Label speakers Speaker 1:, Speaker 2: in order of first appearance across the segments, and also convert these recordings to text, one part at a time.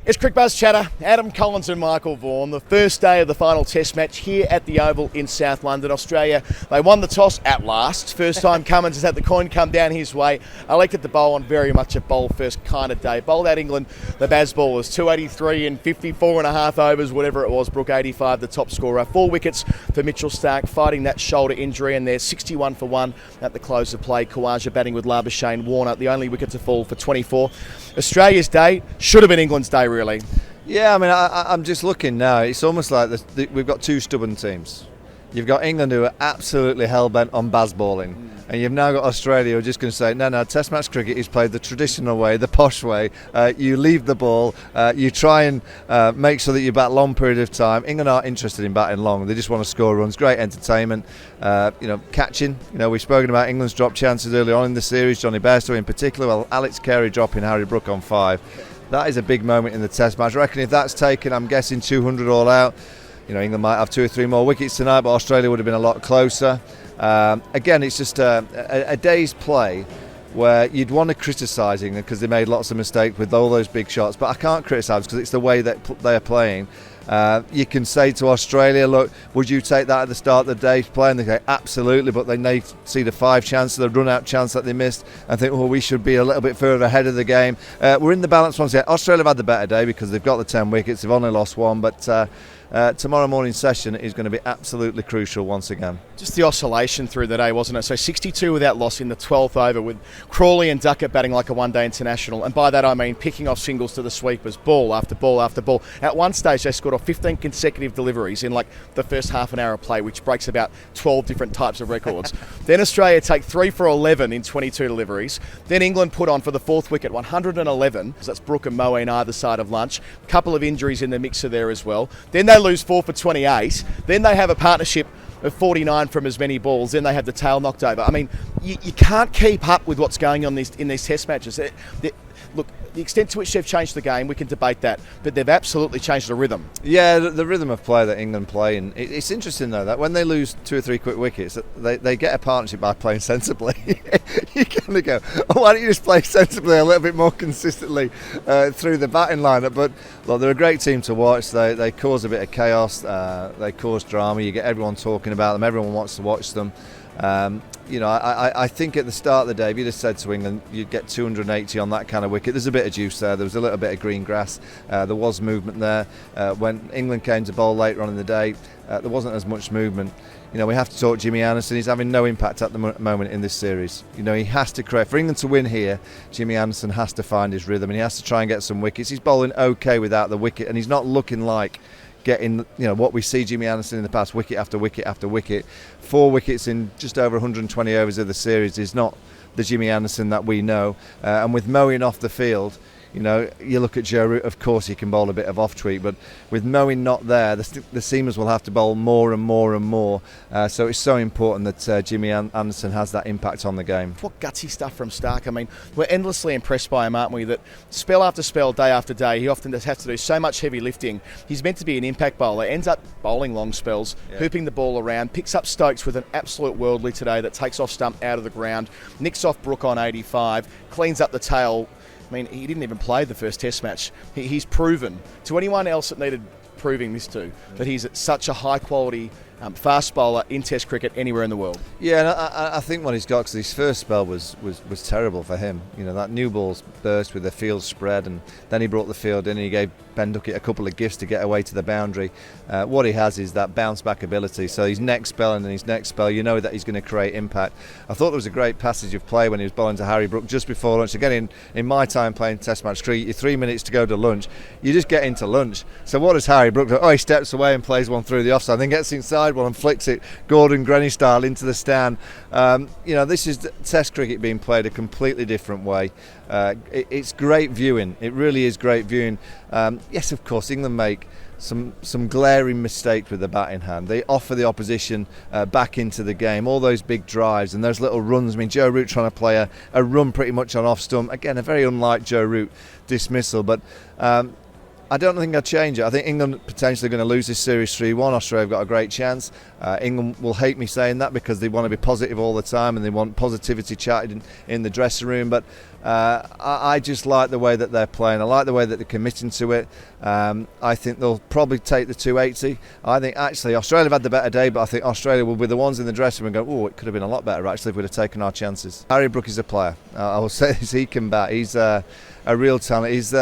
Speaker 1: It's Cricbuzz Chatter, Adam Collins and Michael Vaughan. The first day of the final test match here at the Oval in South London, Australia. They won the toss at last. First time Cummins has had the coin come down his way. Elected to bowl on very much a bowl first kind of day. Bowled out England, the Baz ballers, 283 in 54 and a half overs, whatever it was. Brook 85, the top scorer. 4 wickets for Mitchell Starc, fighting that shoulder injury, and they're 61 for 1 at the close of play. Khawaja batting with Labuschagne. Warner, the only wicket to fall for 24. Australia's day should have been England's day, really.
Speaker 2: Yeah, I mean, I'm just looking now. It's almost like we've got two stubborn teams. You've got England, who are absolutely hell-bent on Baz balling. And you've now got Australia, who are just going to say, no, Test match cricket is played the traditional way, the posh way. You leave the ball, you try and make sure that you bat long period of time. England aren't interested in batting long. They just want to score runs. Great entertainment. Catching. We've spoken about England's drop chances earlier on in the series. Johnny Bairstow in particular. Well, Alex Carey dropping Harry Brook on 5. That is a big moment in the Test match. I reckon if that's taken, I'm guessing 200 all out. England might have 2 or 3 more wickets tonight, but Australia would have been a lot closer. Again, it's just a day's play where you'd want to criticise England because they made lots of mistakes with all those big shots, but I can't criticise because it's the way that they're playing. You can say to Australia, look, would you take that at the start of the day's play? And they say, absolutely, but then they see the 5 chance, the run-out chance that they missed, and think, well, we should be a little bit further ahead of the game. We're in the balance once again. Australia have had the better day because they've got the 10 wickets. They've only lost 1, but tomorrow morning's session is going to be absolutely crucial once again.
Speaker 1: Just the oscillation through the day, wasn't it? So 62 without loss in the 12th over, with Crawley and Duckett batting like a one-day international. And by that I mean picking off singles to the sweepers, ball after ball after ball. At one stage they scored off 15 consecutive deliveries in like the first half an hour of play, which breaks about 12 different types of records. Then Australia take 3 for 11 in 22 deliveries. Then England put on for the 4th wicket 111. So that's Brook and Moeen either side of lunch. Couple of injuries in the mixer there as well. Then they lose 4 for 28. Then they have a partnership of 49 from as many balls. Then they have the tail knocked over. I mean, you can't keep up with what's going on in these test matches. Look, the extent to which they've changed the game, we can debate that, but they've absolutely changed the rhythm.
Speaker 2: Yeah, the rhythm of play that England play, and it's interesting though that when they lose 2 or 3 quick wickets, they get a partnership by playing sensibly. You kind of go, why don't you just play sensibly a little bit more consistently through the batting lineup? But look, they're a great team to watch. They cause a bit of chaos. They cause drama. You get everyone talking about them. Everyone wants to watch them. I think at the start of the day, if you'd have said to England you'd get 280 on that kind of wicket, there's a bit of juice there. There was a little bit of green grass. There was movement there. When England came to bowl later on in the day, there wasn't as much movement. We have to talk Jimmy Anderson. He's having no impact at the moment in this series. He has to create. For England to win here, Jimmy Anderson has to find his rhythm and he has to try and get some wickets. He's bowling okay without the wicket, and he's not looking like getting what we see Jimmy Anderson in the past, wicket after wicket after wicket. 4 wickets in just over 120 overs of the series is not the Jimmy Anderson that we know. And with Moeen off the field, you look at Joe Root, of course he can bowl a bit of off-tweak, but with Moeen not there, the seamers will have to bowl more and more and more. So it's so important that Jimmy Anderson has that impact on the game.
Speaker 1: What gutsy stuff from Starc. I mean, we're endlessly impressed by him, aren't we? That spell after spell, day after day, he often has to do so much heavy lifting. He's meant to be an impact bowler, ends up bowling long spells, hooping the ball around, picks up Stokes with an absolute worldly today that takes off stump out of the ground, nicks off Brook on 85, cleans up the tail. I mean, he didn't even play the first test match. He's proven to anyone else that needed proving this to, that he's such a high quality fast bowler in Test cricket anywhere in the world.
Speaker 2: Yeah, and I think what he's got, because his first spell was terrible for him. That new ball's burst with the field spread, and then he brought the field in and he gave Ben Duckett a couple of gifts to get away to the boundary. What he has is that bounce back ability. So his next spell and then his next spell, that he's going to create impact. I thought there was a great passage of play when he was bowling to Harry Brook just before lunch. Again, in my time playing Test match cricket, you're 3 minutes to go to lunch. You just get into lunch. So what does Harry Brook do? He steps away and plays one through the offside, then gets inside one and flicks it Gordon Grenny style into the stand. This is Test cricket being played a completely different way. It's great viewing. It really is great viewing. Yes, of course, England make some glaring mistakes with the batting hand. They offer the opposition back into the game. All those big drives and those little runs. I mean, Joe Root trying to play a run pretty much on off stump. Again, a very unlike Joe Root dismissal, but I don't think I'd change it. I think England potentially going to lose this series 3-1. Australia have got a great chance. England will hate me saying that because they want to be positive all the time and they want positivity chatted in the dressing room. But I just like the way that they're playing. I like the way that they're committing to it. I think they'll probably take the 280. I think actually Australia have had the better day, but I think Australia will be the ones in the dressing room and go, oh, it could have been a lot better actually if we'd have taken our chances. Harry Brook is a player. I will say this, he can bat. He's a real talent. He's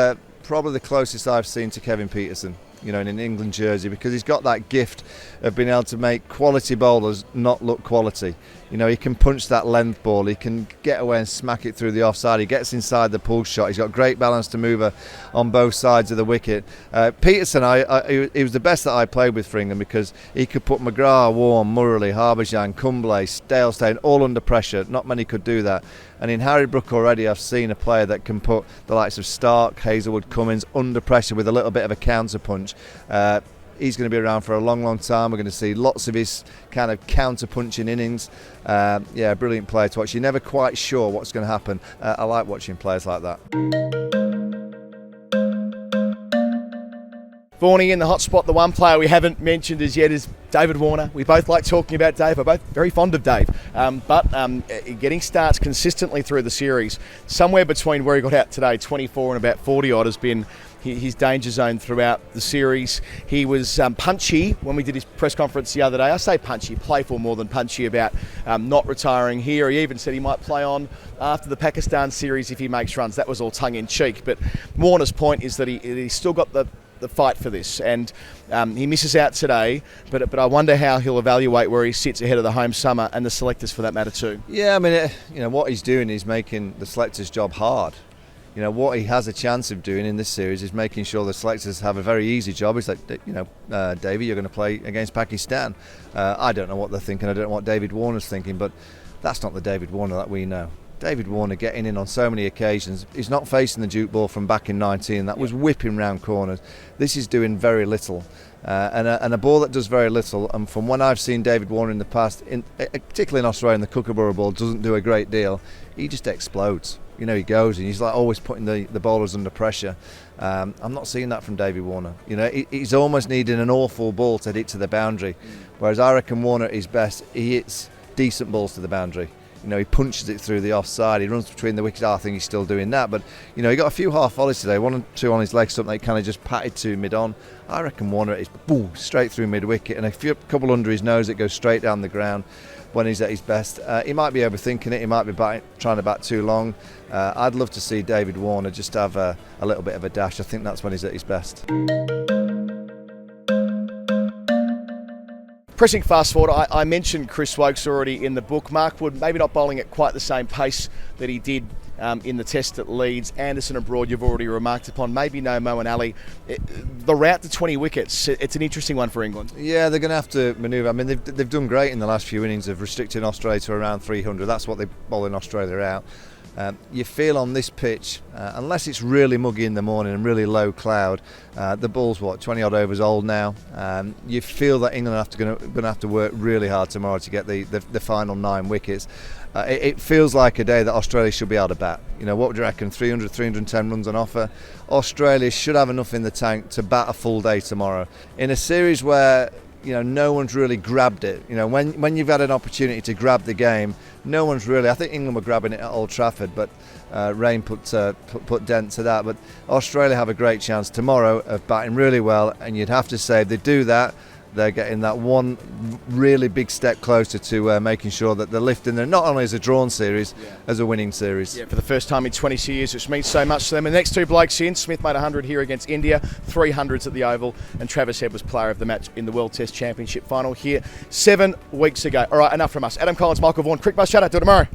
Speaker 2: probably the closest I've seen to Kevin Peterson, in an England jersey, because he's got that gift of being able to make quality bowlers not look quality. He can punch that length ball, he can get away and smack it through the offside, he gets inside the pull shot, he's got great balance to move on both sides of the wicket. Peterson, he was the best that I played with for England because he could put McGrath, Warren, Murley, Harbhajan, Kumble, Dale all under pressure. Not many could do that. And in Harry Brook already I've seen a player that can put the likes of Stark, Hazelwood, Cummins under pressure with a little bit of a counter punch. He's going to be around for a long, long time. We're going to see lots of his kind of counter-punching innings. Brilliant player to watch. You're never quite sure what's going to happen. I like watching players like that.
Speaker 1: Vaughnie in the hot spot. The one player we haven't mentioned as yet is David Warner. We both like talking about Dave. We're both very fond of Dave. But getting starts consistently through the series, somewhere between where he got out today, 24 and about 40 odd, has been his danger zone throughout the series. He was punchy when we did his press conference the other day. I say punchy, playful more than punchy about not retiring here. He even said he might play on after the Pakistan series if he makes runs. That was all tongue-in-cheek. But Warner's point is that he's still got the fight for this, and he misses out today, but I wonder how he'll evaluate where he sits ahead of the home summer and the selectors for that matter too.
Speaker 2: Yeah, I mean, what he's doing is making the selectors' job hard. What he has a chance of doing in this series is making sure the selectors have a very easy job. It's like, Davey, you're going to play against Pakistan. I don't know what they're thinking. I don't know what David Warner's thinking, but that's not the David Warner that we know. David Warner getting in on so many occasions. He's not facing the duke ball from back in 19. That was whipping round corners. This is doing very little. And a ball that does very little, and from when I've seen David Warner in the past, particularly in Australia, and the Kookaburra ball doesn't do a great deal, he just explodes. He goes and he's like always putting the bowlers under pressure. I'm not seeing that from David Warner. He's almost needing an awful ball to hit to the boundary, whereas I reckon Warner at his best, he hits decent balls to the boundary. He punches it through the offside, he runs between the wickets. I think he's still doing that, but he got a few half volleys today, 1 or 2 on his leg, something they kind of just patted to mid-on. I reckon Warner is boom, straight through mid-wicket, and a couple under his nose that goes straight down the ground when he's at his best. He might be overthinking it, he might be trying to bat too long. I'd love to see David Warner just have a little bit of a dash. I think that's when he's at his best.
Speaker 1: Pressing fast forward, I mentioned Chris Woakes already in the book. Mark Wood maybe not bowling at quite the same pace that he did in the test at Leeds. Anderson abroad, you've already remarked upon. Maybe no Moeen Ali. The route to 20 wickets, it's an interesting one for England.
Speaker 2: Yeah, they're going to have to manoeuvre. I mean, they've done great in the last few innings of restricting Australia to around 300. That's what they bowl in Australia out. You feel on this pitch, unless it's really muggy in the morning and really low cloud, the ball's 20 odd overs old now. You feel that England are going to have to work really hard tomorrow to get the final 9 wickets. It feels like a day that Australia should be able to bat. What would you reckon? 300, 310 runs on offer. Australia should have enough in the tank to bat a full day tomorrow in a series where no one's really grabbed it. When you've had an opportunity to grab the game, no one's really. I think England were grabbing it at Old Trafford, but rain put dent to that. But Australia have a great chance tomorrow of batting really well, and you'd have to say if they do that, they're getting that one really big step closer to making sure that they're lifting them not only as a drawn series, as a winning series. Yeah,
Speaker 1: for the first time in 20 years, which means so much to them. And the next 2 blokes in, Smith made 100 here against India, 300s at the Oval, and Travis Head was player of the match in the World Test Championship final here 7 weeks ago. All right, enough from us. Adam Collins, Michael Vaughan, Cricbuzz Chatter. Till tomorrow.